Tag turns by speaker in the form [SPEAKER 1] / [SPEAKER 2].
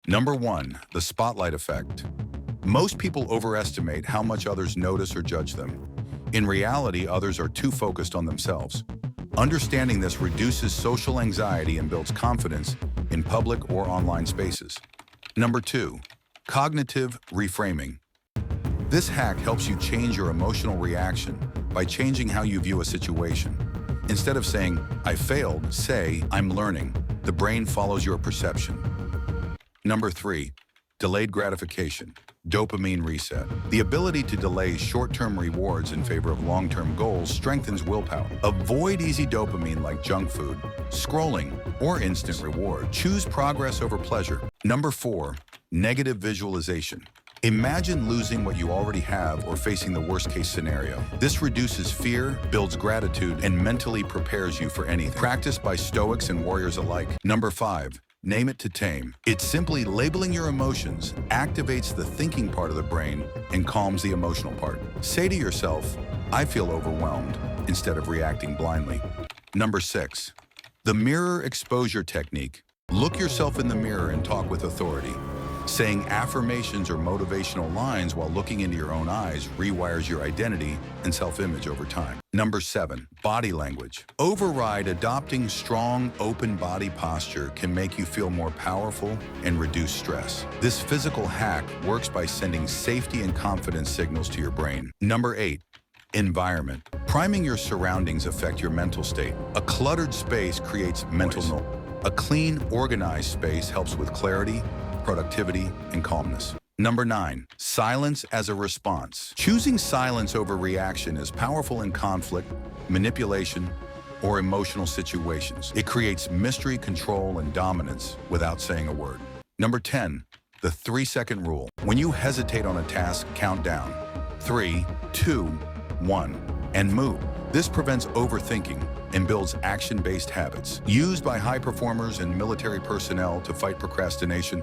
[SPEAKER 1] Number 1, the spotlight effect. Most people overestimate how much others notice or judge them. In reality, others are too focused on themselves. Understanding this reduces social anxiety and builds confidence in public or online spaces. Number 2, cognitive reframing. This hack helps you change your emotional reaction by changing how you view a situation. Instead of saying, "I failed," say, "I'm learning." The brain follows your perception. Number 3, delayed gratification. Dopamine reset. The ability to delay short-term rewards in favor of long-term goals strengthens willpower. Avoid easy dopamine like junk food, scrolling, or instant reward. Choose progress over pleasure. Number 4, negative visualization. Imagine losing what you already have or facing the worst-case scenario. This reduces fear, builds gratitude, and mentally prepares you for anything. Practiced by Stoics and warriors alike. Number 5, name it to tame. It's simply labeling your emotions, activates the thinking part of the brain, and calms the emotional part. Say to yourself, "I feel overwhelmed," instead of reacting blindly. Number 6, the mirror exposure technique. Look yourself in the mirror and talk with authority. Saying affirmations or motivational lines while looking into your own eyes rewires your identity and self-image over time. Number 7, body language. Override adopting strong, open body posture can make you feel more powerful and reduce stress. This physical hack works by sending safety and confidence signals to your brain. Number 8, environment. Priming your surroundings affect your mental state. A cluttered space creates mental noise. A clean, organized space helps with clarity, productivity, and calmness. Number 9, silence as a response. Choosing silence over reaction is powerful in conflict, manipulation, or emotional situations. It creates mystery, control, and dominance without saying a word. Number 10, the 3-second rule. When you hesitate on a task, count down. 3, 2, 1, and move. This prevents overthinking and builds action-based habits. Used by high performers and military personnel to fight procrastination,